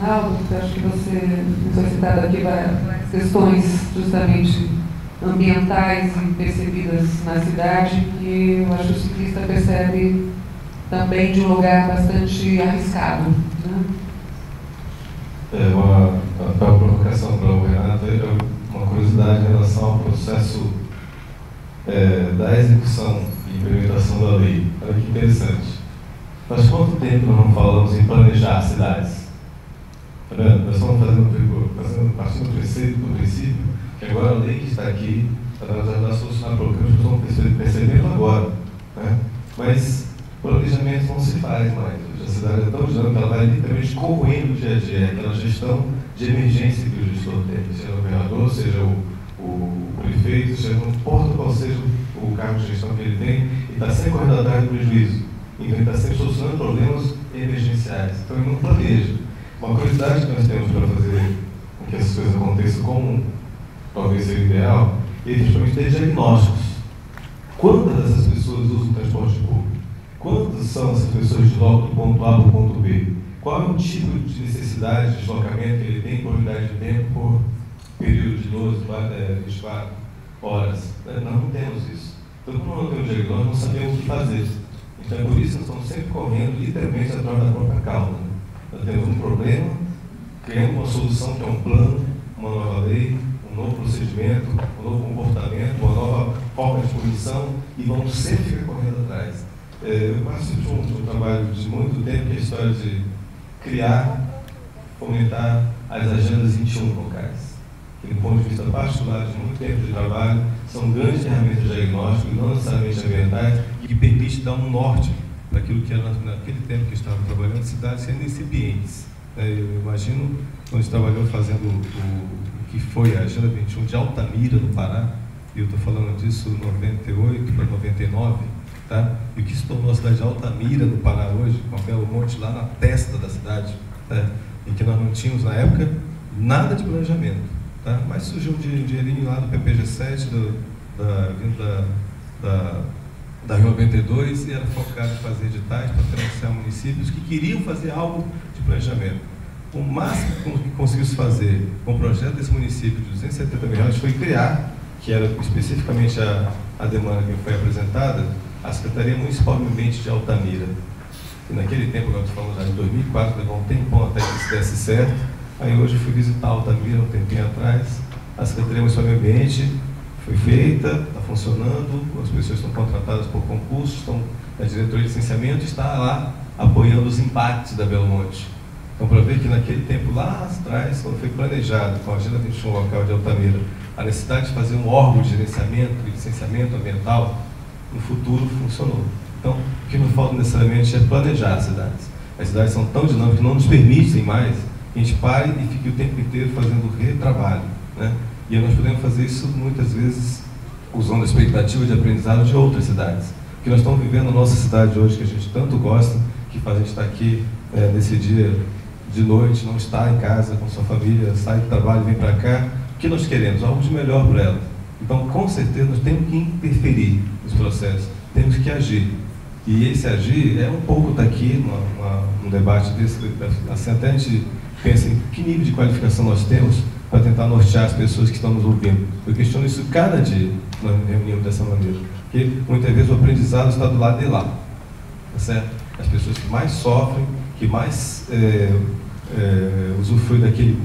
habitacional, porque acho que você foi citado aqui várias questões justamente ambientais e percebidas na cidade, que eu acho que o ciclista percebe também de um lugar bastante arriscado, né? Uma provocação para o Renato, uma curiosidade em relação ao processo da execução e implementação da lei. Olha que interessante. Faz quanto tempo nós não falamos em planejar cidades? Tá vendo? Nós estamos partindo do princípio que agora a lei que está aqui para nos ajudar a solucionar problemas que nós estamos percebendo agora, né? Mas planejamento não se faz mais. A cidade é tão dinâmica, ela vai literalmente corroendo o dia a dia, aquela gestão de emergência que o gestor tem, seja o governador, seja o prefeito, seja não importa qual seja o cargo de gestão que ele tem, ele está sempre correndo atrás do prejuízo. Então ele está sempre solucionando problemas emergenciais. Então ele não planeja. Uma curiosidade que nós temos para fazer com que essas coisas aconteçam, como talvez seja ideal, é justamente ter diagnósticos. Quantas dessas pessoas usam o transporte público? Quantas são essas pessoas que deslocam do ponto A para o ponto B? Qual é o tipo de necessidade de deslocamento que ele tem por unidade de tempo, por período de 12, 24 horas? Nós não temos isso. Então, como nós não temos diagnóstico, não sabemos o que fazer. Então, é por isso que nós estamos sempre correndo, literalmente, atrás da própria causa. Nós temos um problema, criamos uma solução que é um plano, uma nova lei, um novo procedimento, um novo comportamento, uma nova forma de punição, e vamos sempre ficar correndo atrás. Eu participo de um trabalho de muito tempo, que é a história de criar, fomentar as agendas 21 locais. Que, do ponto de vista particular, de muito tempo de trabalho, são grandes ferramentas de diagnóstico, não necessariamente ambientais, e que permite dar um norte para aquilo que era naquele tempo que estava trabalhando, cidades sendo incipientes. Eu imagino, quando a gente trabalhou fazendo o que foi a Agenda 21 de Altamira, no Pará, e eu estou falando disso 98 para 99, tá? E o que se tornou a cidade de Altamira, no Pará, hoje, com a Belo Monte lá na testa da cidade, tá? Em que nós não tínhamos, na época, nada de planejamento, tá? Mas surgiu um dinheirinho lá do PPG-7, vindo da Rio 92, e era focado em fazer editais para financiar municípios que queriam fazer algo de planejamento. O máximo que conseguiu-se fazer com o projeto desse município de 270 milhões foi criar, que era especificamente a demanda que foi apresentada, a Secretaria Municipal do Ambiente de Altamira. E naquele tempo, agora estou falando já em 2004, levou um tempão até que isso desse certo. Aí hoje eu fui visitar Altamira um tempinho atrás. A Secretaria Municipal do Ambiente foi feita, está funcionando, as pessoas estão contratadas por concurso, estão na diretoria de licenciamento, está lá apoiando os impactos da Belo Monte. Então, para ver que naquele tempo, lá atrás, quando foi planejado com a Agenda 21 local de Altamira, a necessidade de fazer um órgão de gerenciamento e licenciamento ambiental, no futuro funcionou. Então, o que não falta necessariamente é planejar as cidades. As cidades são tão dinâmicas que não nos permitem mais que a gente pare e fique o tempo inteiro fazendo retrabalho, né? E nós podemos fazer isso muitas vezes usando a expectativa de aprendizado de outras cidades. O que nós estamos vivendo na nossa cidade hoje, que a gente tanto gosta, que faz a gente estar aqui nesse dia de noite, não estar em casa com sua família, sai do trabalho, vem para cá. O que nós queremos? Algo de melhor para ela. Então, com certeza, nós temos que interferir nos processos, temos que agir. E esse agir é um pouco estar aqui num debate desse, assim, até a gente pensa em que nível de qualificação nós temos para tentar nortear as pessoas que estão nos ouvindo. Eu questiono isso cada dia, nós reunimos dessa maneira. Porque muitas vezes o aprendizado está do lado de lá, tá certo? As pessoas que mais sofrem, que mais usufruem daquele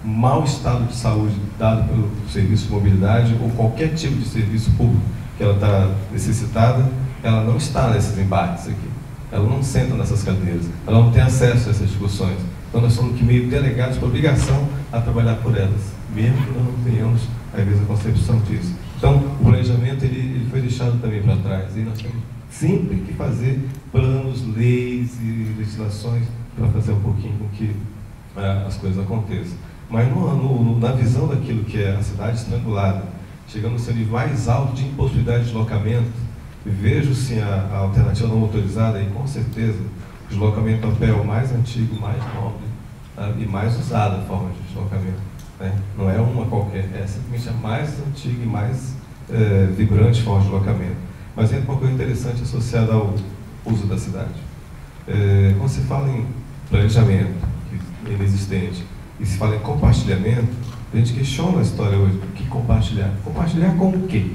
mau estado de saúde dado pelo serviço de mobilidade ou qualquer tipo de serviço público que ela está necessitada, ela não está nesses embates aqui. Ela não senta nessas cadeiras, ela não tem acesso a essas discussões. Então nós somos que meio delegados por obrigação a trabalhar por elas, mesmo que nós não tenhamos, às vezes, a concepção disso. Então, o planejamento ele foi deixado também para trás, e nós temos sempre que fazer planos, leis e legislações para fazer um pouquinho com que as coisas aconteçam. Mas na visão daquilo que é a cidade estrangulada, chegando no seu nível mais alto de impossibilidade de deslocamento, vejo sim a alternativa não motorizada, e com certeza o deslocamento a pé é o mais antigo, mais nobre, tá? E mais usada a forma de deslocamento, né? Não é uma qualquer, é simplesmente a mais antiga e mais vibrante forma de deslocamento. Mas é uma coisa interessante associada ao uso da cidade. Quando se fala em planejamento, que inexistente. E se fala em compartilhamento, a gente questiona a história hoje. O que compartilhar? Compartilhar com o quê?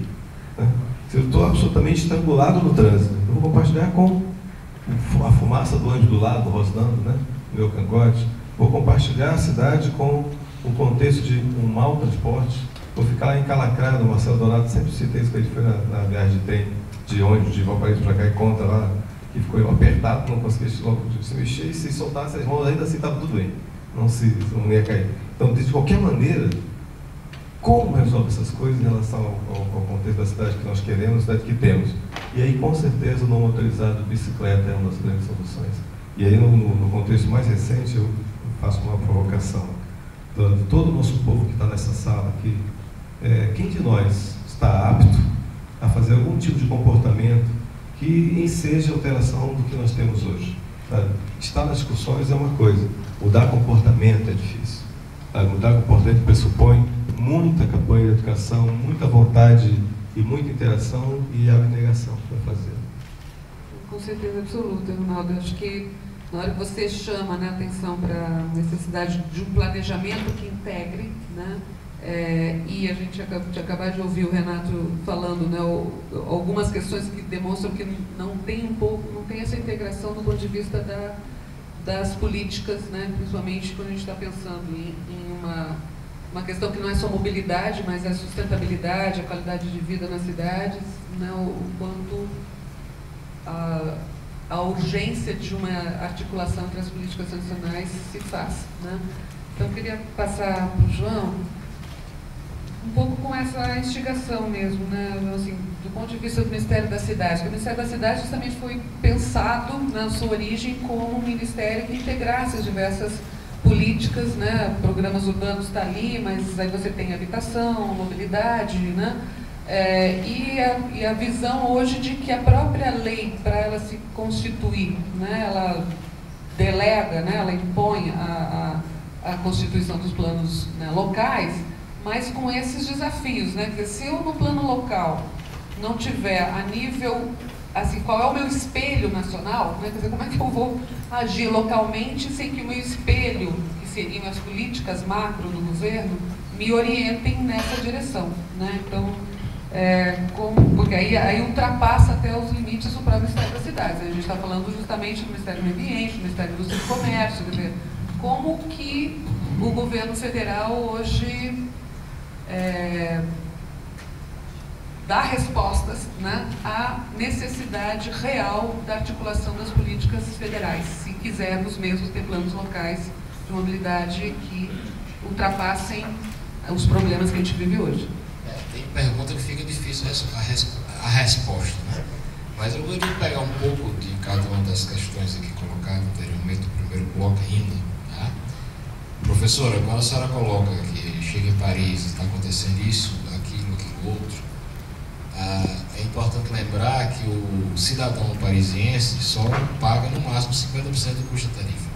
Né? Se eu estou absolutamente estrangulado no trânsito, eu vou compartilhar com a fumaça do ônibus do lado, rosnando, né? Meu cangote. Vou compartilhar a cidade com o contexto de um mau transporte. Vou ficar lá encalacrado. O Marcelo Donato sempre cita isso, que ele foi na viagem de trem, de ônibus, de Valparaíso para cá, e conta lá, que ficou apertado, não conseguia se mexer, e se soltasse as mãos, ainda assim estava tudo bem. Não ia cair. Então, de qualquer maneira, como resolve essas coisas em relação ao contexto da cidade que nós queremos, da cidade que temos? E aí, com certeza, o não motorizado, bicicleta é uma das grandes soluções. E aí, no contexto mais recente, eu faço uma provocação. De todo o nosso povo que está nessa sala aqui, quem de nós está apto a fazer algum tipo de comportamento que enseje a alteração do que nós temos hoje? Sabe? Estar nas discussões é uma coisa, mudar comportamento é difícil. Sabe? Mudar comportamento pressupõe muita campanha de educação, muita vontade e muita interação e abnegação para fazer. Com certeza absoluta, Ronaldo. Acho que na hora que você chama, né, atenção para a necessidade de um planejamento que integre, né, e a gente acabou de ouvir o Renato falando, né, algumas questões que demonstram que não tem essa integração do ponto de vista das políticas, né, principalmente quando a gente está pensando em uma questão que não é só mobilidade, mas é a sustentabilidade, a qualidade de vida nas cidades, né, o quanto a urgência de uma articulação entre as políticas nacionais se faz, né? Então, eu queria passar para o João um pouco com essa instigação mesmo, né? Assim, do ponto de vista do Ministério da Cidade, porque o Ministério da Cidade justamente foi pensado na sua origem como um ministério que integrasse as diversas políticas, né? Programas urbanos está ali, mas aí você tem habitação, mobilidade, né? E a visão hoje de que a própria lei, para ela se constituir, né, ela delega, né, ela impõe a constituição dos planos, né, locais, mas com esses desafios, né? Porque se eu no plano local não tiver a nível, assim, qual é o meu espelho nacional, né? Quer dizer, como é que eu vou agir localmente sem que o meu espelho, que seriam as políticas macro do governo, me orientem nessa direção, né? Então, porque aí ultrapassa até os limites do próprio Ministério das Cidades. A gente está falando justamente do Ministério do Meio Ambiente, do Ministério da Indústria e do Comércio, quer dizer, como que o governo federal hoje dá respostas, né, à necessidade real da articulação das políticas federais, se quisermos mesmo ter planos locais de mobilidade que ultrapassem os problemas que a gente vive hoje. Tem pergunta que fica difícil a resposta, né? Mas eu gostaria de pegar um pouco de cada uma das questões aqui colocadas anteriormente, no primeiro bloco ainda. Tá? Professora, quando a senhora coloca que chega em Paris e está acontecendo isso, aquilo, outro, é importante lembrar que o cidadão parisiense só paga no máximo 50% do custo da tarifa.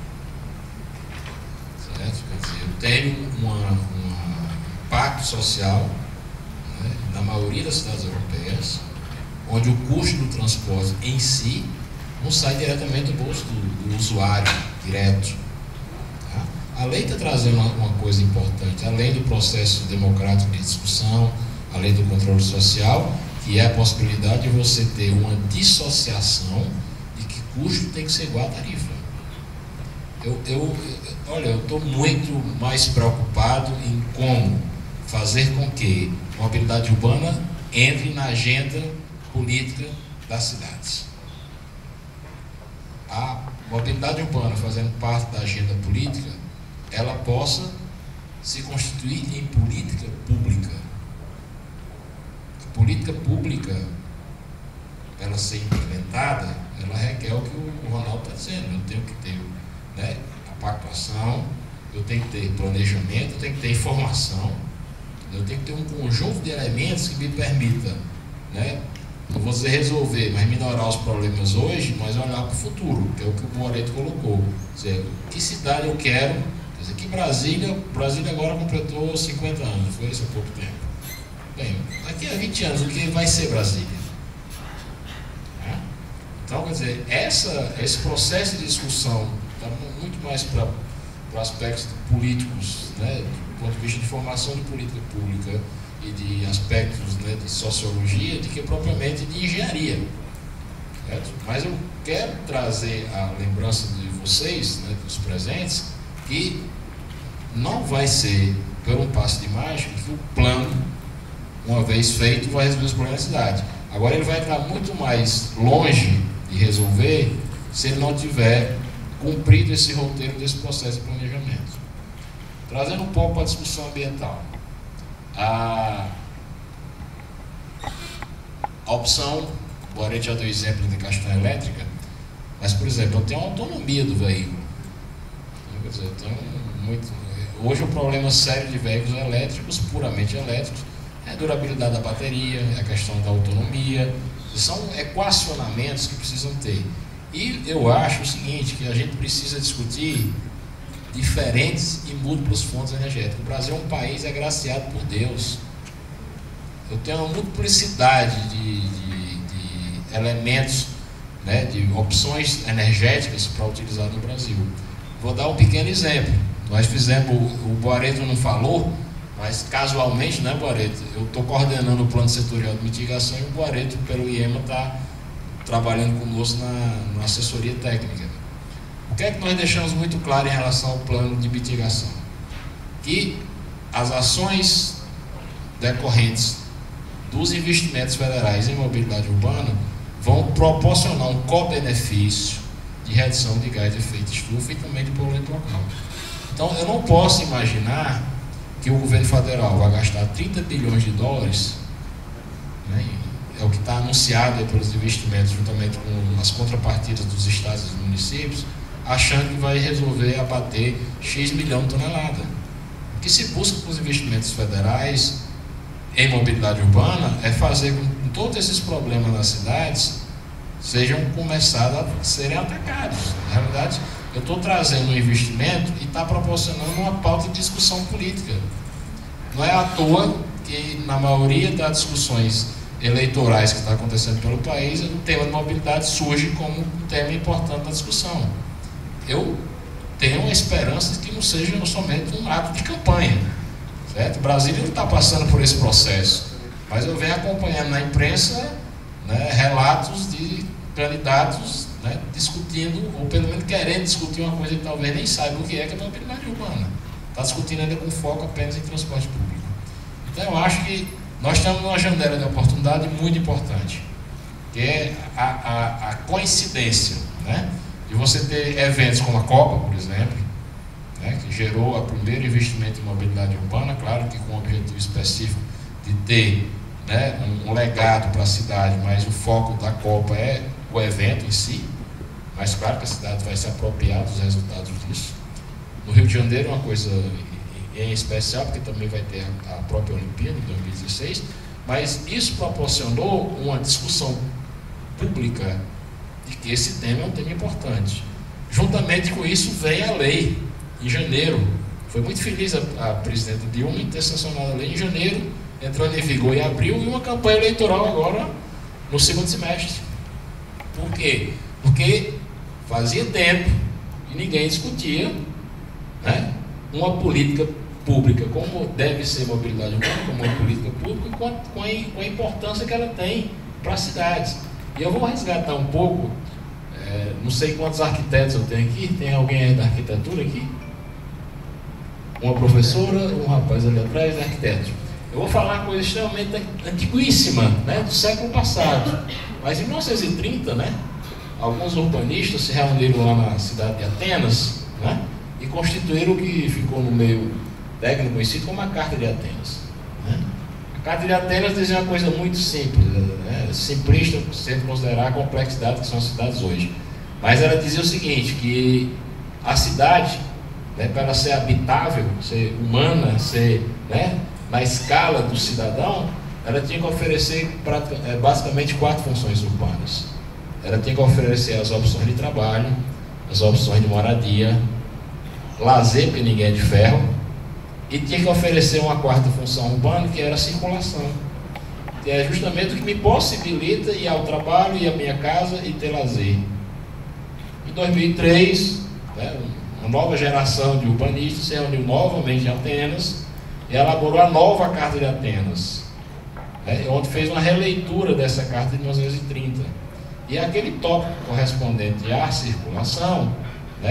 Certo? Quer dizer, eu tenho um impacto social, né, na maioria das cidades europeias, onde o custo do transporte em si não sai diretamente do bolso do usuário, direto. Tá? A lei está trazendo uma coisa importante, além do processo democrático de discussão, além do controle social, que é a possibilidade de você ter uma dissociação de que custo tem que ser igual à tarifa. Olha, eu estou muito mais preocupado em como fazer com que a mobilidade urbana entre na agenda política das cidades. A mobilidade urbana fazendo parte da agenda política, ela possa se constituir em política pública. A política pública, ela ser implementada, ela requer o que o Ronaldo está dizendo. Eu tenho que ter, né, a pactuação, eu tenho que ter planejamento, eu tenho que ter informação, eu tenho que ter um conjunto de elementos que me permita, né, não vou dizer resolver, mas minorar os problemas hoje, mas olhar para o futuro, que é o que o Moreto colocou. Quer dizer, que cidade eu quero, quer dizer, que Brasília agora completou 50 anos, foi isso há pouco tempo. Bem, daqui a 20 anos, o que vai ser Brasília? Então, quer dizer, esse processo de discussão está muito mais para aspectos políticos, né, do ponto de vista de formação de política pública e de aspectos, né, de sociologia, do que propriamente de engenharia. Certo? Mas eu quero trazer a lembrança de vocês, né, dos presentes, que não vai ser por um passe de mágica que o plano, uma vez feito, vai resolver os problemas da cidade. Agora ele vai estar muito mais longe de resolver se ele não tiver cumprido esse roteiro desse processo de planejamento. Trazendo um pouco para a discussão ambiental. A opção, o Boretti já deu exemplo de questão elétrica, mas, por exemplo, eu tenho a autonomia do veículo. Quer dizer, eu tenho hoje o problema sério de veículos elétricos, puramente elétricos, é a durabilidade da bateria, é a questão da autonomia, são equacionamentos que precisam ter. E eu acho o seguinte, que a gente precisa discutir diferentes e múltiplas fontes energéticas. O Brasil é um país agraciado por Deus. Eu tenho uma multiplicidade de elementos, né, de opções energéticas para utilizar no Brasil. Vou dar um pequeno exemplo. Nós fizemos, o Boareto não falou, mas casualmente, né, Boareto? Eu estou coordenando o plano setorial de mitigação e o Boareto, pelo IEMA, está trabalhando conosco na assessoria técnica. O que é que nós deixamos muito claro em relação ao plano de mitigação? Que as ações decorrentes dos investimentos federais em mobilidade urbana vão proporcionar um co-benefício de redução de gás de efeito estufa e também de poluente local. Então, eu não posso imaginar que o governo federal vai gastar 30 bilhões de dólares, né, é o que está anunciado pelos investimentos, juntamente com as contrapartidas dos estados e dos municípios, achando que vai resolver abater X milhão de toneladas. O que se busca com os investimentos federais em mobilidade urbana é fazer com que todos esses problemas nas cidades sejam começados a serem atacados. Na realidade, eu estou trazendo um investimento e está proporcionando uma pauta de discussão política. Não é à toa que, na maioria das discussões eleitorais que está acontecendo pelo país, o tema de mobilidade surge como um tema importante da discussão. Eu tenho uma esperança de que não seja somente um ato de campanha. Certo? Brasília não está passando por esse processo, mas eu venho acompanhando na imprensa, né, relatos de candidatos, né, discutindo, ou pelo menos querendo discutir uma coisa que talvez nem saiba o que é a mobilidade urbana. Está discutindo ainda com foco apenas em transporte público. Então eu acho que nós estamos numa janela de oportunidade muito importante, que é a coincidência, né, de você ter eventos como a Copa, por exemplo, né, que gerou o primeiro investimento em mobilidade urbana, claro que com o objetivo específico de ter, né, um legado para a cidade, mas o foco da Copa é o evento em si, mas claro que a cidade vai se apropriar dos resultados disso. No Rio de Janeiro é uma coisa em especial, porque também vai ter a própria Olimpíada em 2016, mas isso proporcionou uma discussão pública de que esse tema é um tema importante. Juntamente com isso vem a lei, em janeiro. Foi muito feliz a presidenta Dilma em ter sancionado a lei em janeiro, entrando em vigor em abril, e uma campanha eleitoral agora no segundo semestre. Por quê? Porque fazia tempo e ninguém discutia, né, uma política pública, como deve ser mobilidade urbana, como uma política pública, com a importância que ela tem para as cidades. E eu vou resgatar um pouco, não sei quantos arquitetos eu tenho aqui, tem alguém aí da arquitetura aqui? Uma professora, um rapaz ali atrás, arquiteto. Eu vou falar uma coisa extremamente antiguíssima, né, do século passado. Mas em 1930, né, alguns urbanistas se reuniram lá na cidade de Atenas, né, e constituíram o que ficou no meio técnico conhecido como a Carta de Atenas. Né? A Carta de Atenas dizia uma coisa muito simples, né, simplista, sem considerar a complexidade que são as cidades hoje. Mas ela dizia o seguinte, que a cidade, né, para ela ser habitável, ser humana, ser, né, na escala do cidadão, ela tinha que oferecer basicamente 4 funções urbanas. Ela tinha que oferecer as opções de trabalho, as opções de moradia, lazer, porque ninguém é de ferro, e tinha que oferecer uma 4ª função urbana, que era a circulação, que é justamente o que me possibilita ir ao trabalho, ir à minha casa e ter lazer. Em 2003, né, uma nova geração de urbanistas se reuniu novamente em Atenas e elaborou a nova Carta de Atenas, onde fez uma releitura dessa Carta de 1930. E aquele tópico correspondente à circulação,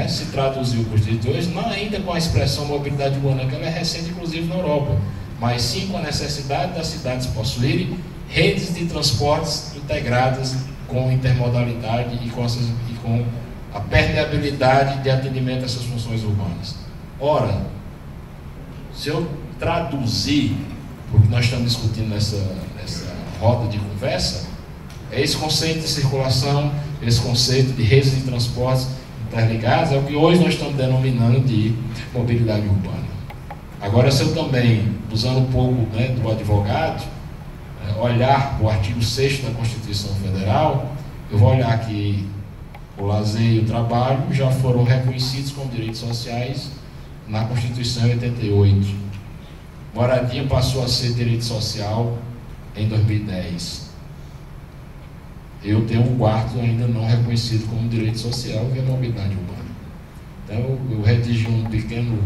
se traduziu para os dias de hoje, não ainda com a expressão mobilidade urbana, que ela é recente, inclusive na Europa, mas sim com a necessidade das cidades possuírem redes de transportes integradas com intermodalidade e com a permeabilidade de atendimento a essas funções urbanas. Ora, se eu traduzir o que nós estamos discutindo nessa roda de conversa, é esse conceito de circulação, esse conceito de redes de transportes interligados, é o que hoje nós estamos denominando de mobilidade urbana. Agora, se eu também, usando um pouco do advogado, olhar para o artigo 6º da Constituição Federal, eu vou olhar que o lazer e o trabalho já foram reconhecidos como direitos sociais na Constituição em 88. Moradia passou a ser direito social em 2010. Eu tenho um quarto ainda não reconhecido como direito social, que é a mobilidade urbana. Então, eu redigi um pequeno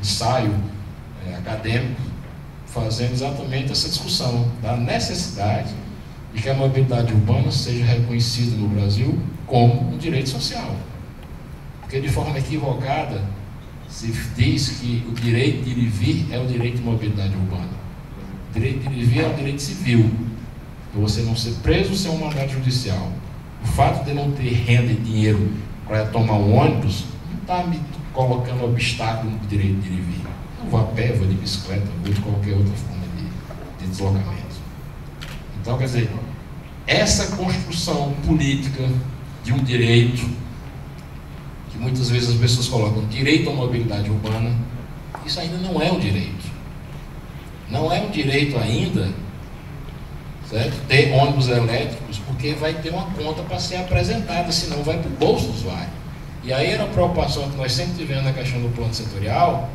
ensaio acadêmico, fazendo exatamente essa discussão da necessidade de que a mobilidade urbana seja reconhecida no Brasil como um direito social. Porque, de forma equivocada, se diz que o direito de ir e vir é o direito de mobilidade urbana. O direito de ir e vir é o direito civil. Você não ser preso sem um mandato judicial. O fato de não ter renda e dinheiro para tomar um ônibus não está me colocando obstáculo no direito de ir e vir. Eu vou a pé, vou de bicicleta, vou de qualquer outra forma de deslocamento. Então, quer dizer, essa construção política de um direito, que muitas vezes as pessoas colocam direito à mobilidade urbana, isso ainda não é um direito. Não é um direito ainda, certo? Ter ônibus elétricos, porque vai ter uma conta para ser apresentada, senão vai para o bolso do usuário. E aí era a preocupação que nós sempre tivemos na questão do plano setorial,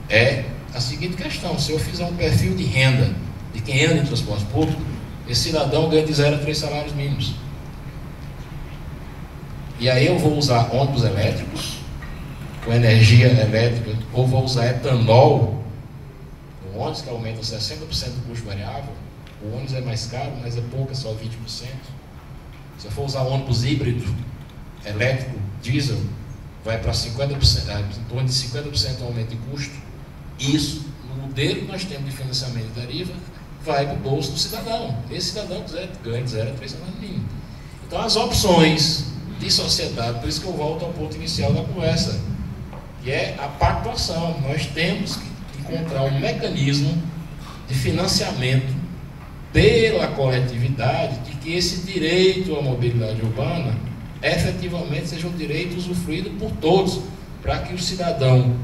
é a seguinte questão: se eu fizer um perfil de renda de quem anda em transporte público, esse cidadão ganha de 0 a 3 salários mínimos. E aí eu vou usar ônibus elétricos, com energia elétrica, ou vou usar etanol, um ônibus que aumenta 60% do custo variável. O ônibus é mais caro, mas é pouco, é só 20%. Se eu for usar ônibus híbrido, elétrico, diesel, vai para 50%, em torno de 50% aumento de custo. Isso, no modelo que nós temos de financiamento de tarifa, vai para o bolso do cidadão. Esse cidadão ganha de 0 a 3 salários mínimos. Então, as opções de sociedade, por isso que eu volto ao ponto inicial da conversa, que é a pactuação. Nós temos que encontrar um mecanismo de financiamento pela coletividade, de que esse direito à mobilidade urbana efetivamente seja um direito usufruído por todos, para que o cidadão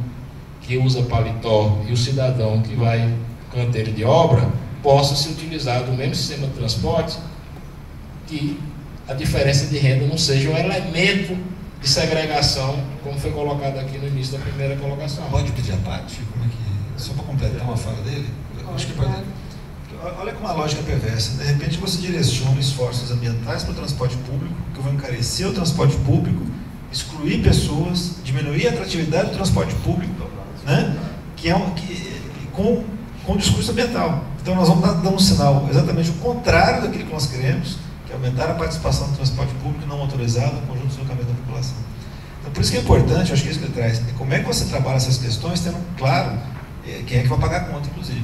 que usa paletó e o cidadão que vai canteiro de obra possa se utilizar do mesmo sistema de transporte, que a diferença de renda não seja um elemento de segregação, como foi colocado aqui no início da primeira colocação. Pode pedir a parte? Como é que... Só para completar uma fala dele? Acho que pode. Olha como a lógica é perversa. De repente você direciona esforços ambientais para o transporte público, que vão encarecer o transporte público, excluir pessoas, diminuir a atratividade do transporte público, com o discurso ambiental. Então nós vamos dar um sinal exatamente o contrário daquilo que nós queremos, que é aumentar a participação do transporte público não motorizado no conjunto de deslocamento da população. Então por isso que é importante, acho que é isso que ele traz, como é que você trabalha essas questões, tendo claro quem é que vai pagar a conta, inclusive.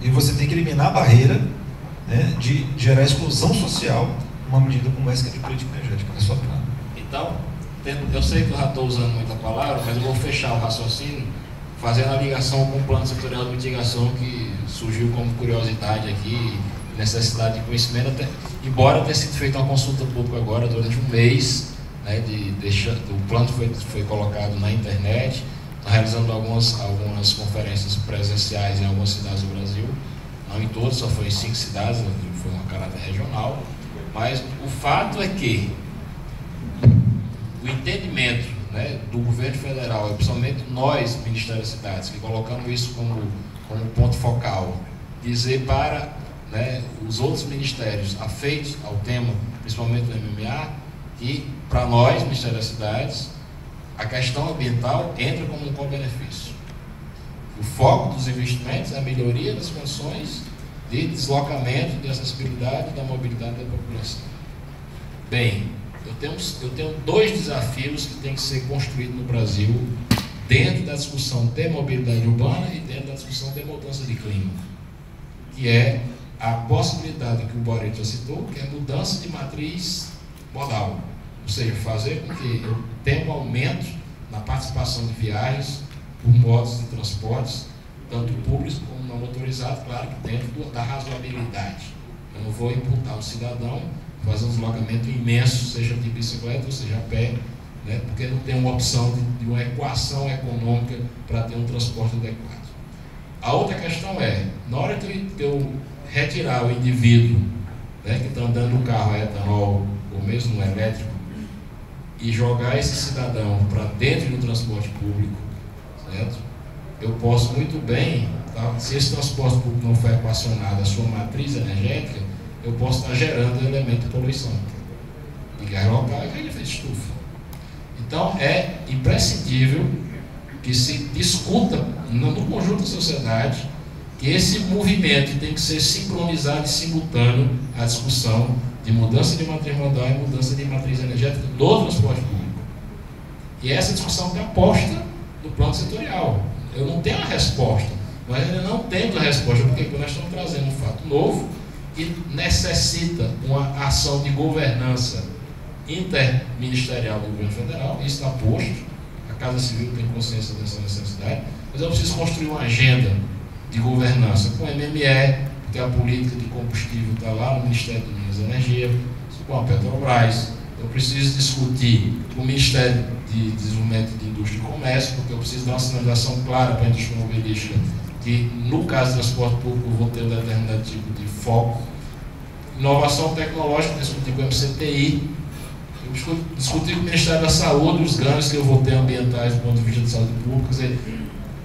E você tem que eliminar a barreira de gerar exclusão social numa medida como essa que é de política energética, na sua plana. Então, eu sei que eu já estou usando muita palavra, mas eu vou fechar o raciocínio fazendo a ligação com o plano setorial de mitigação que surgiu como curiosidade aqui, necessidade de conhecimento, embora tenha sido feita uma consulta pública agora durante um mês, o plano foi colocado na internet. Realizando algumas conferências presenciais em algumas cidades do Brasil, não em todas, só foi em 5 cidades, foi uma caráter regional, mas o fato é que o entendimento do governo federal, e principalmente nós, Ministério das Cidades, que colocamos isso como ponto focal, dizer para os outros ministérios afeitos ao tema, principalmente do MMA, que para nós, Ministério das Cidades, a questão ambiental entra como um co-benefício. O foco dos investimentos é a melhoria das condições de deslocamento, de acessibilidade e da mobilidade da população. Bem, eu tenho dois desafios que têm que ser construídos no Brasil dentro da discussão de mobilidade urbana e dentro da discussão de mudança de clima, que é a possibilidade que o Boreto já citou, que é a mudança de matriz modal, ou seja, fazer com que eu tenha um aumento na participação de viagens por modos de transportes, tanto públicos como não motorizados, claro que dentro da razoabilidade. Eu não vou imputar um cidadão fazer um deslocamento imenso, seja de bicicleta ou seja a pé, né, porque não tem uma opção de uma equação econômica para ter um transporte adequado. A outra questão é, na hora que eu retirar o indivíduo, né, que está andando no carro a etanol ou mesmo no elétrico e jogar esse cidadão para dentro do transporte público, certo? Eu posso muito bem, tá? Se esse transporte público não for equacionado a sua matriz energética, eu posso estar gerando elemento de poluição e gás local e efeito estufa. Então é imprescindível que se discuta no conjunto da sociedade que esse movimento tem que ser sincronizado e simultâneo à discussão de mudança de matriz modal e mudança de matriz energética do transporte público. E essa discussão está posta no plano setorial. Eu não tenho a resposta, mas ainda não tendo a resposta, porque nós estamos trazendo um fato novo que necessita uma ação de governança interministerial do governo federal. Isso está posto, a Casa Civil tem consciência dessa necessidade, mas eu preciso construir uma agenda de governança com o MME, porque a política de combustível está lá no Ministério de Minas e Energia, com a Petrobras. Eu preciso discutir com o Ministério de Desenvolvimento de Indústria e Comércio, porque eu preciso dar uma sinalização clara para a indústria automobilística que, no caso do transporte público, eu vou ter um determinado tipo de foco. Inovação tecnológica, discutir com o MCTI, eu discutir com o Ministério da Saúde os ganhos que eu vou ter ambientais do ponto de vista de saúde pública. Quer dizer,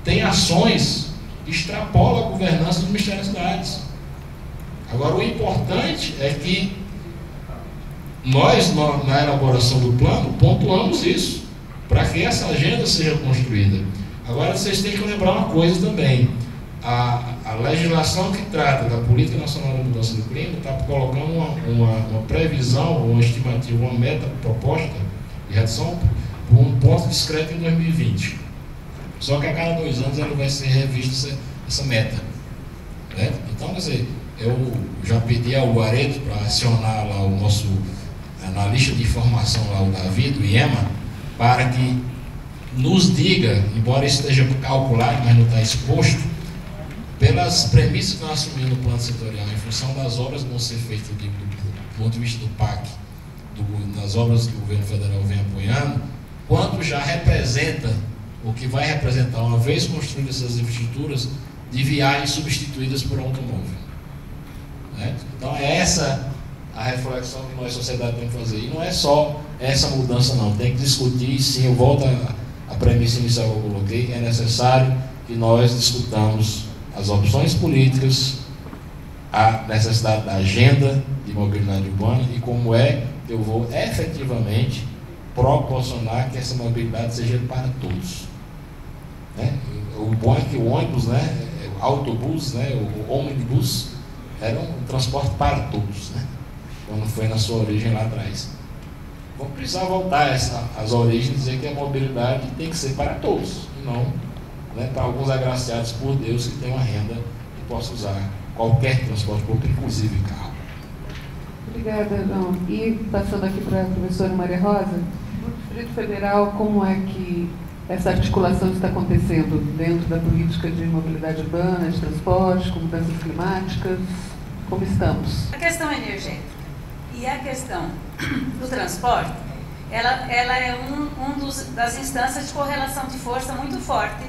tem ações que extrapolam a governança do Ministério das Cidades. Agora, o importante é que nós, na elaboração do plano, pontuamos isso, para que essa agenda seja construída. Agora, vocês têm que lembrar uma coisa também. A legislação que trata da Política Nacional de Mudança do Clima está colocando uma previsão, uma estimativa, uma meta proposta de redução por um ponto discreto em 2020. Só que a cada 2 anos ela vai ser revista essa meta. Né? Então, quer dizer, eu já pedi ao Areto para acionar lá o nosso analista de informação, lá, o Davi, do IEMA, para que nos diga, embora isso esteja calculado, mas não está exposto, pelas premissas que nós assumimos no plano setorial, em função das obras que vão ser feitas do ponto de vista do PAC, das obras que o governo federal vem apoiando, quanto já representa, o que vai representar, uma vez construídas essas infraestruturas, de viagens substituídas por automóvel. Né? Então é essa a reflexão que nós, sociedade, temos que fazer. E não é só essa mudança, não. Tem que discutir, sim, eu volto à premissa inicial que eu coloquei, é necessário que nós discutamos as opções políticas, a necessidade da agenda de mobilidade urbana e como é que eu vou efetivamente proporcionar que essa mobilidade seja para todos. Né? O bom é que o ônibus, né, o autobus, né, o ônibus, era um transporte para todos, né? Quando foi na sua origem lá atrás. Vamos precisar voltar às origens e dizer que a mobilidade tem que ser para todos, e não, né, para alguns agraciados por Deus que têm uma renda e possam usar qualquer transporte público, inclusive carro. Obrigada, João. E passando aqui para a professora Maria Rosa, no Distrito Federal, como é que essa articulação está acontecendo dentro da política de mobilidade urbana, de transporte, com mudanças climáticas? Como estamos? A questão energética e a questão do transporte, ela é das instâncias de correlação de força muito forte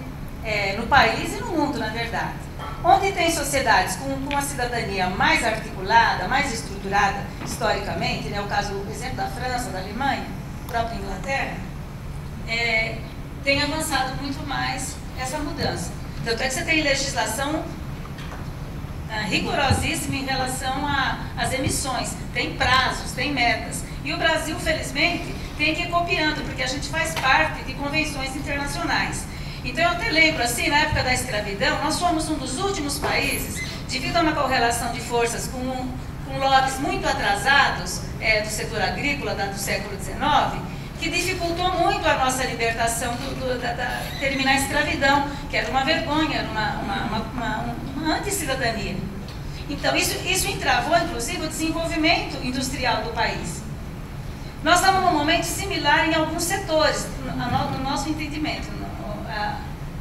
no país e no mundo, na verdade. Onde tem sociedades com uma cidadania mais articulada, mais estruturada historicamente, né, o exemplo da França, da Alemanha, a própria Inglaterra, tem avançado muito mais essa mudança. Tanto é que você tem legislação rigorosíssima em relação às emissões, tem prazos, tem metas. E o Brasil, felizmente, tem que ir copiando, porque a gente faz parte de convenções internacionais. Então, eu até lembro, assim, na época da escravidão, nós fomos um dos últimos países, devido a uma correlação de forças com lobbies muito atrasados do setor agrícola do século XIX, que dificultou muito a nossa libertação, terminar a escravidão, que era uma vergonha, era uma anticidadania. Então, isso entravou, inclusive, o desenvolvimento industrial do país. Nós estamos num momento similar em alguns setores, no nosso entendimento.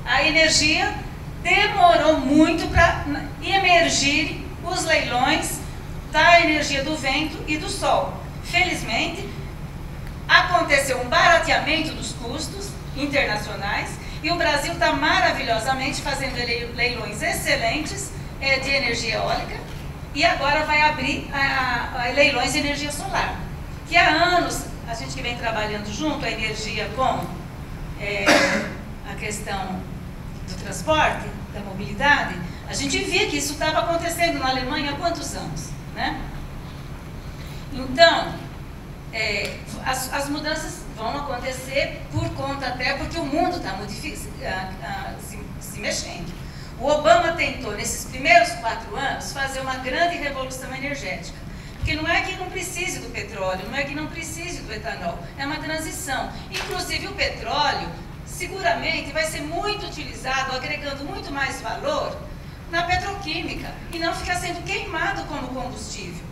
A energia demorou muito para emergir os leilões da energia do vento e do sol. Felizmente, aconteceu um barateamento dos custos internacionais e o Brasil está maravilhosamente fazendo leilões excelentes de energia eólica e agora vai abrir leilões de energia solar. Que há anos, a gente que vem trabalhando junto, a energia com a questão do transporte, da mobilidade, a gente via que isso estava acontecendo na Alemanha há quantos anos, né? Então, as mudanças vão acontecer por conta até porque o mundo está se mexendo. O Obama tentou, nesses primeiros 4 anos, fazer uma grande revolução energética. Porque não é que não precise do petróleo, não é que não precise do etanol, é uma transição. Inclusive o petróleo, seguramente, vai ser muito utilizado, agregando muito mais valor na petroquímica e não ficar sendo queimado como combustível.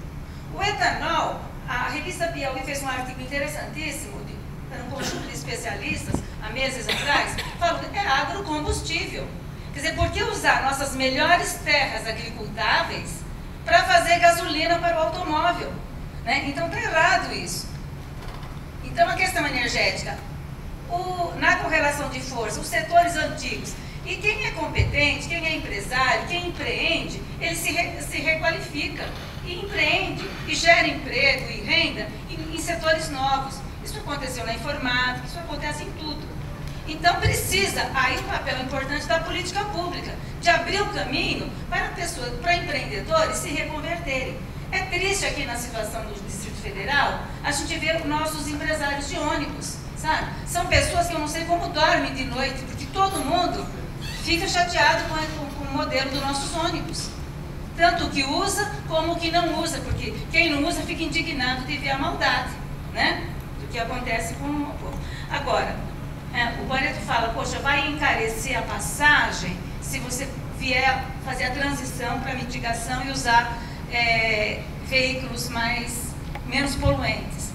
O etanol, a revista Piauí fez um artigo interessantíssimo, para um conjunto de especialistas, há meses atrás, falando que é agrocombustível. Quer dizer, por que usar nossas melhores terras agricultáveis para fazer gasolina para o automóvel? Né? Então, está errado isso. Então, a questão energética, na correlação de força, os setores antigos, e quem é competente, quem é empresário, quem empreende, ele se requalifica e empreende e gera emprego e renda em setores novos. Isso aconteceu na informática, isso acontece em tudo. Então precisa, aí o papel importante da política pública, de abrir o caminho para empreendedores se reconverterem. É triste aqui na situação do Distrito Federal, a gente vê nossos empresários de ônibus, sabe? São pessoas que eu não sei como dormem de noite, porque todo mundo fica chateado com o modelo dos nossos ônibus. Tanto o que usa, como o que não usa, porque quem não usa fica indignado de ver a maldade, né? Do que acontece com o povo. Agora, o Barreto fala, poxa, vai encarecer a passagem se você vier fazer a transição para mitigação e usar veículos menos poluentes.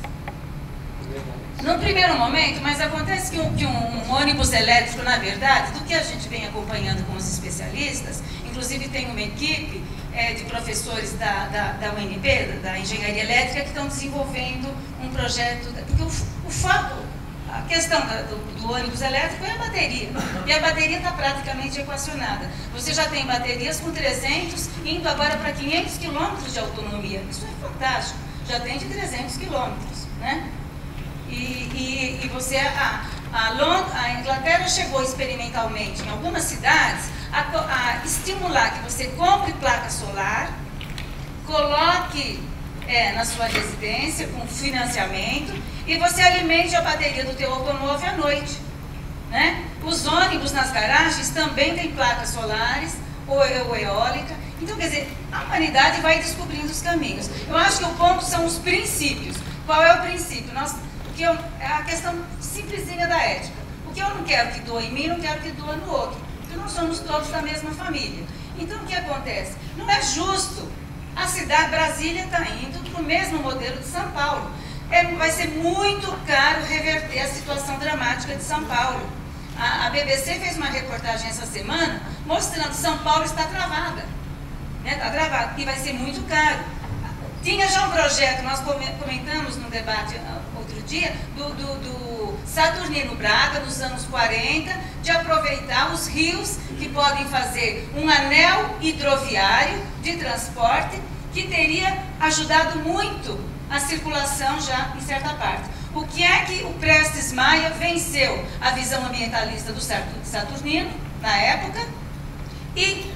No primeiro momento, mas acontece que um ônibus elétrico, na verdade, do que a gente vem acompanhando com os especialistas, inclusive tem uma equipe de professores da UNB, da Engenharia Elétrica, que estão desenvolvendo um projeto, porque a questão do ônibus elétrico é a bateria, e a bateria está praticamente equacionada. Você já tem baterias com 300, indo agora para 500 quilômetros de autonomia. Isso é fantástico, já tem de 300 quilômetros, né? E você, a Inglaterra chegou experimentalmente em algumas cidades a estimular que você compre placa solar, coloque na sua residência com financiamento e você alimente a bateria do teu automóvel à noite, né? Os ônibus nas garagens também têm placas solares ou eólica. Então, quer dizer, a humanidade vai descobrindo os caminhos. Eu acho que o ponto são os princípios. Qual é o princípio? É a questão simplesinha da ética. O que eu não quero que doa em mim, não quero que doa no outro. Porque nós somos todos da mesma família. Então, o que acontece? Não é justo. A cidade, Brasília, está indo para o mesmo modelo de São Paulo. Vai ser muito caro reverter a situação dramática de São Paulo. A BBC fez uma reportagem essa semana mostrando que São Paulo está travada. Está travada e vai ser muito caro. Tinha já um projeto, nós comentamos no debate outro dia, do Saturnino Braga, nos anos 40, de aproveitar os rios que podem fazer um anel hidroviário de transporte que teria ajudado muito a circulação já em certa parte. O que é que o Prestes Maia venceu a visão ambientalista do Saturnino, na época, e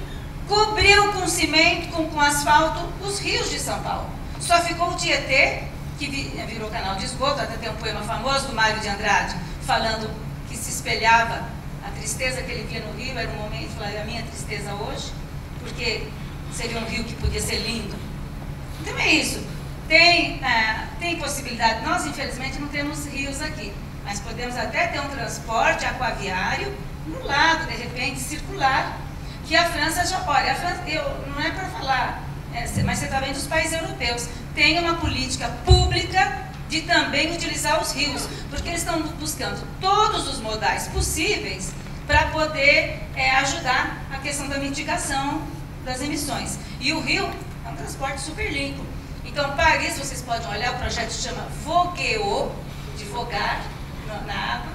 cobriu com cimento, com asfalto, os rios de São Paulo. Só ficou o Tietê, que virou canal de esgoto. Até tem um poema famoso do Mário de Andrade, falando que se espelhava a tristeza que ele via no rio, era um momento, falava, a minha tristeza hoje, porque seria um rio que podia ser lindo. Então é isso. Tem possibilidade. Nós, infelizmente, não temos rios aqui, mas podemos até ter um transporte aquaviário no lado, de repente, circular, que a França já... Olha, a França, não é para falar, mas você está vendo os países europeus, tem uma política pública de também utilizar os rios, porque eles estão buscando todos os modais possíveis para poder ajudar a questão da mitigação das emissões. E o rio é um transporte super limpo. Então, Paris, vocês podem olhar, o projeto se chama Vogueau, de vogar na água,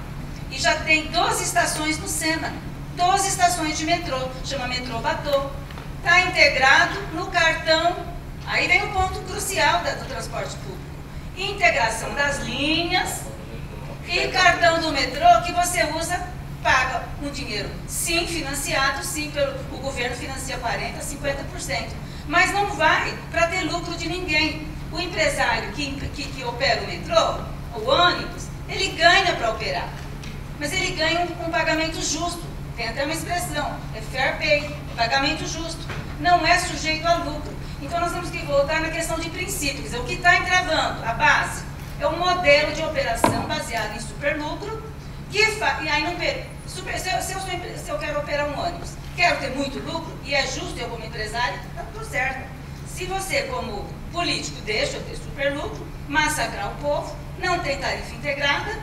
e já tem 12 estações no Sena, 12 estações de metrô, chama metrô Bateau. Está integrado no cartão, aí vem o ponto crucial do transporte público. Integração das linhas e cartão do metrô que você usa, paga um dinheiro, sim, financiado, sim, o governo financia 40%, 50%, mas não vai para ter lucro de ninguém. O empresário que opera o metrô, o ônibus, ele ganha para operar, mas ele ganha um pagamento justo, tem até uma expressão, é fair pay, pagamento justo, não é sujeito a lucro. Então nós temos que voltar na questão de princípios. Quer dizer, o que está entravando, a base, é um modelo de operação baseado em superlucro, e aí não se eu quero operar um ônibus, quero ter muito lucro, e é justo eu como empresário, está tudo certo. Se você como político deixa eu ter superlucro, massacrar o povo, não tem tarifa integrada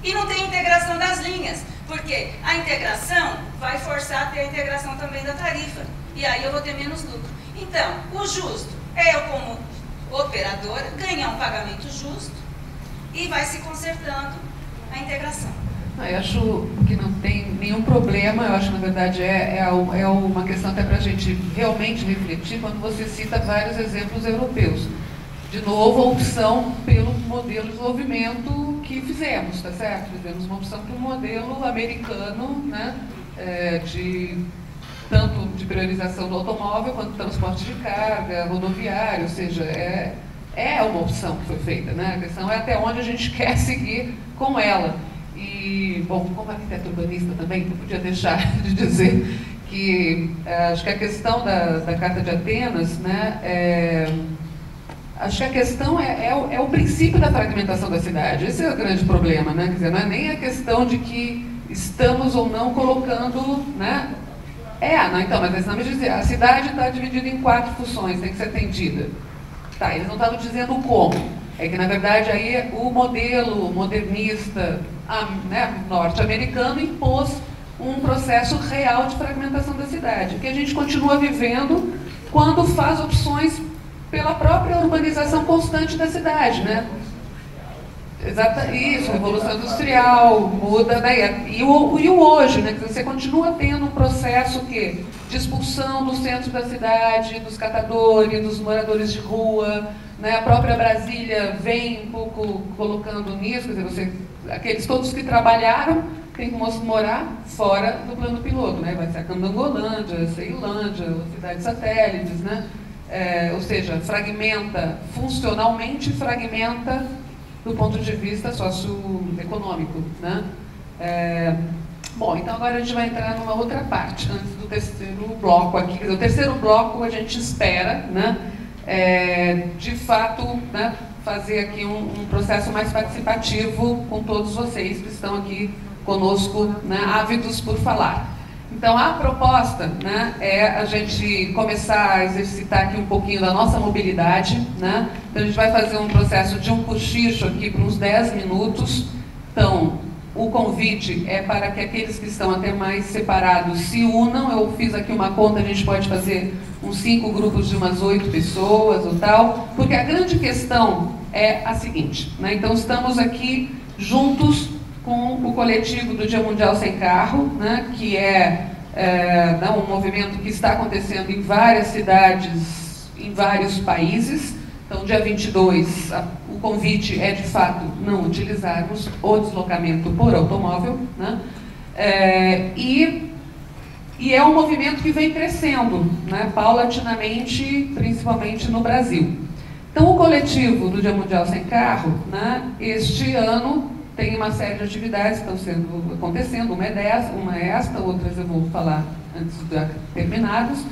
e não tem integração das linhas, porque a integração vai forçar a ter a integração também da tarifa, e aí eu vou ter menos lucro. Então, o justo é eu, como operadora, ganhar um pagamento justo e vai se consertando a integração. Eu acho que não tem nenhum problema, eu acho que na verdade é uma questão até para a gente realmente refletir quando você cita vários exemplos europeus. De novo, a opção pelo modelo de desenvolvimento que fizemos, tá certo? Fizemos uma opção pelo modelo americano, né, tanto de priorização do automóvel quanto do transporte de carga, rodoviário, ou seja, é uma opção que foi feita, né? A questão é até onde a gente quer seguir com ela. E, bom, como arquiteto urbanista também, não podia deixar de dizer que acho que a questão da Carta de Atenas, né, acho que a questão é o princípio da fragmentação da cidade. Esse é o grande problema, né? Quer dizer, não é nem a questão de que estamos ou não colocando, né? Não, então, mas não me dizer, a cidade está dividida em 4 funções, tem que ser atendida. Tá, eles não estavam dizendo como. É que, na verdade, aí o modelo modernista, né, norte-americano impôs um processo real de fragmentação da cidade, que a gente continua vivendo quando faz opções pela própria urbanização constante da cidade, né? Isso, revolução industrial, muda daí. E o hoje, né? Você continua tendo um processo de expulsão do centro da cidade, dos catadores, dos moradores de rua, né? A própria Brasília vem um pouco colocando nisso, quer dizer, aqueles todos que trabalharam têm que morar fora do plano piloto, né? Vai ser a Candangolândia, a Ceilândia, a cidade satélites, né? Ou seja, funcionalmente fragmenta do ponto de vista socioeconômico, né? Bom, então agora a gente vai entrar numa outra parte, antes do terceiro bloco aqui. Quer dizer, o terceiro bloco a gente espera, né, de fato, né, fazer aqui um processo mais participativo com todos vocês que estão aqui conosco, né, ávidos por falar. Então, a proposta, né, é a gente começar a exercitar aqui um pouquinho da nossa mobilidade, né? Então, a gente vai fazer um processo de um cochicho aqui por uns 10 minutos. Então, o convite é para que aqueles que estão até mais separados se unam. Eu fiz aqui uma conta, a gente pode fazer uns 5 grupos de umas 8 pessoas ou tal, porque a grande questão é a seguinte, né? Então, estamos aqui juntos com o coletivo do Dia Mundial Sem Carro, né, que é um movimento que está acontecendo em várias cidades, em vários países. Então, dia 22, o convite é, de fato, não utilizarmos o deslocamento por automóvel, né, e é um movimento que vem crescendo, né, paulatinamente, principalmente no Brasil. Então, o coletivo do Dia Mundial Sem Carro, né, este ano tem uma série de atividades que estão acontecendo, uma é esta, outras eu vou falar antes de terminados.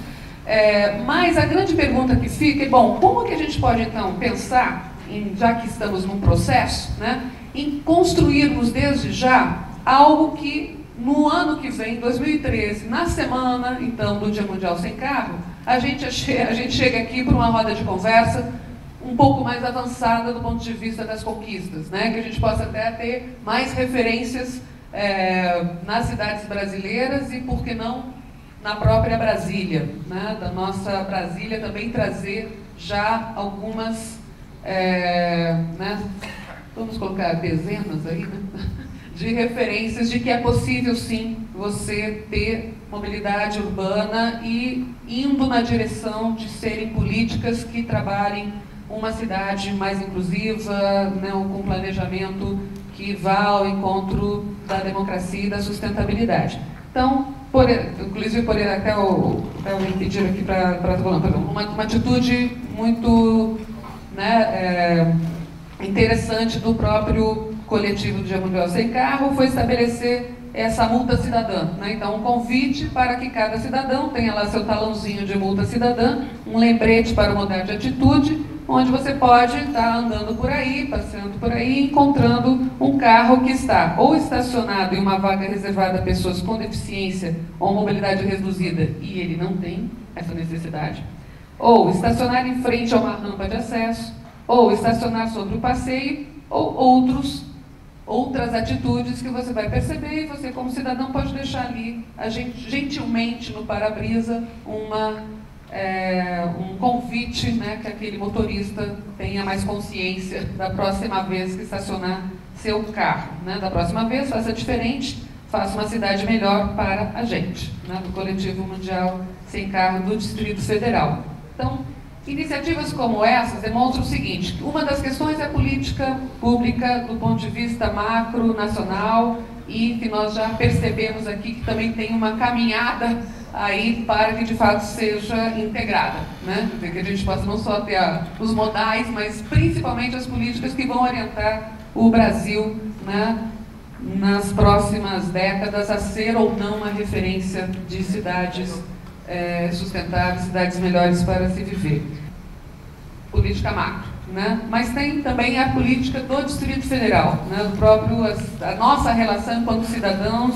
Mas a grande pergunta que fica é, bom, como que a gente pode então pensar, já que estamos num processo, né, em construirmos desde já algo que no ano que vem, 2013, na semana então do Dia Mundial Sem Carro, a gente chega aqui para uma roda de conversa um pouco mais avançada do ponto de vista das conquistas, né? Que a gente possa até ter mais referências nas cidades brasileiras e, por que não, na própria Brasília, né? Da nossa Brasília também trazer já algumas, né? Vamos colocar dezenas aí, né? De referências de que é possível, sim, você ter mobilidade urbana e indo na direção de serem políticas que trabalhem uma cidade mais inclusiva, né, com planejamento que vá ao encontro da democracia e da sustentabilidade. Então, inclusive, até me pediram aqui para uma atitude muito, né, interessante do próprio coletivo do Dia Mundial Sem Carro foi estabelecer essa multa cidadã, né? Então, um convite para que cada cidadão tenha lá seu talãozinho de multa cidadã, um lembrete para mudar de atitude, onde você pode estar andando por aí, passeando por aí, encontrando um carro que está ou estacionado em uma vaga reservada a pessoas com deficiência ou mobilidade reduzida e ele não tem essa necessidade, ou estacionar em frente a uma rampa de acesso, ou estacionar sobre o passeio, ou outras atitudes que você vai perceber e você, como cidadão, pode deixar ali, gentilmente, no para-brisa, um convite, né, que aquele motorista tenha mais consciência da próxima vez que estacionar seu carro, né? Da próxima vez, faça diferente, faça uma cidade melhor para a gente, né? Do Coletivo Mundial Sem Carro do Distrito Federal. Então, iniciativas como essas demonstram o seguinte: uma das questões é a política pública do ponto de vista macro, nacional, e que nós já percebemos aqui que também tem uma caminhada aí para que de fato seja integrada, né? Que a gente possa não só ter os modais, mas principalmente as políticas que vão orientar o Brasil, né, nas próximas décadas a ser ou não uma referência de cidades sustentáveis, cidades melhores para se viver. Política macro, né? Mas tem também a política do Distrito Federal, né? A nossa relação enquanto cidadãos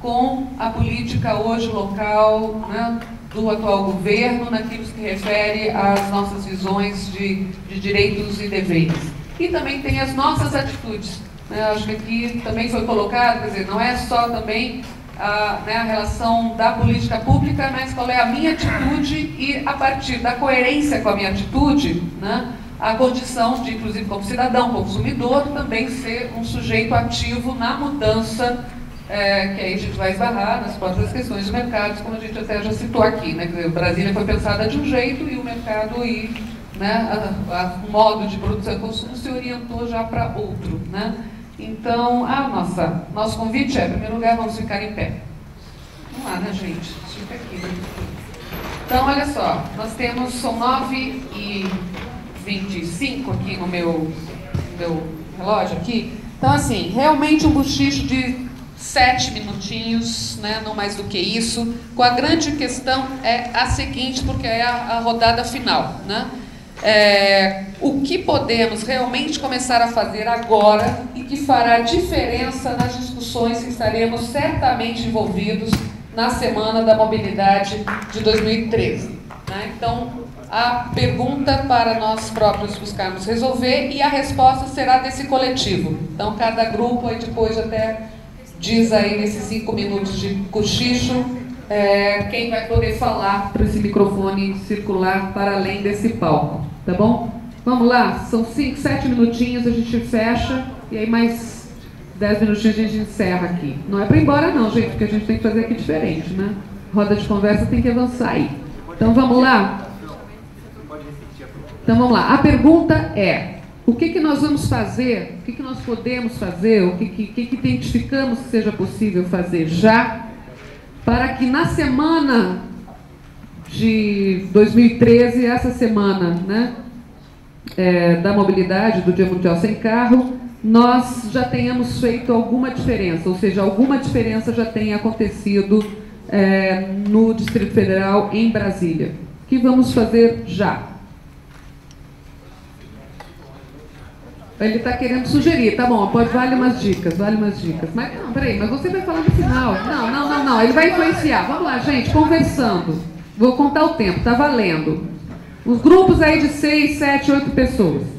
com a política hoje local, né, do atual governo, naquilo que se refere às nossas visões de direitos e deveres. E também tem as nossas atitudes, né? Acho que aqui também foi colocado, quer dizer, não é só também a relação da política pública, mas qual é a minha atitude e, a partir da coerência com a minha atitude, né, a condição de, inclusive como cidadão, consumidor, também ser um sujeito ativo na mudança, que aí a gente vai esbarrar nas próprias questões de mercados, como a gente até já citou aqui, né? Brasília foi pensada de um jeito e o mercado né, o modo de produção e consumo se orientou já para outro, né? Então, nosso convite é, em primeiro lugar, vamos ficar em pé. Vamos lá, né, gente? Fica aqui, né? Então, olha só, nós temos, são 9h25 aqui no meu relógio aqui. Então, assim, realmente um bochicho de 7 minutinhos, né, não mais do que isso. Com a grande questão é a seguinte, porque é a rodada final, né? O que podemos realmente começar a fazer agora e que fará diferença nas discussões que estaremos certamente envolvidos na Semana da Mobilidade de 2013, né? Então, a pergunta para nós próprios buscarmos resolver e a resposta será desse coletivo. Então, cada grupo aí depois até diz aí nesses 5 minutos de cochicho quem vai poder falar para esse microfone circular para além desse palco, tá bom? Vamos lá, são 5, 7 minutinhos, a gente fecha e aí mais 10 minutinhos a gente encerra aqui. Não é para ir embora não, gente, porque a gente tem que fazer aqui diferente, né? Roda de conversa tem que avançar aí. Então vamos lá? Então vamos lá, a pergunta é: o que nós vamos fazer, o que nós podemos fazer, o que identificamos que seja possível fazer já, para que na semana de 2013, essa semana, né, da mobilidade, do Dia Mundial Sem Carro, nós já tenhamos feito alguma diferença, ou seja, alguma diferença já tenha acontecido no Distrito Federal, em Brasília. O que vamos fazer já? Ele está querendo sugerir, tá bom, vale umas dicas. Mas não, peraí, mas você vai falar no final. Não, ele vai influenciar. Vamos lá, gente, conversando. Vou contar o tempo, tá valendo. Os grupos aí de 6, 7, 8 pessoas.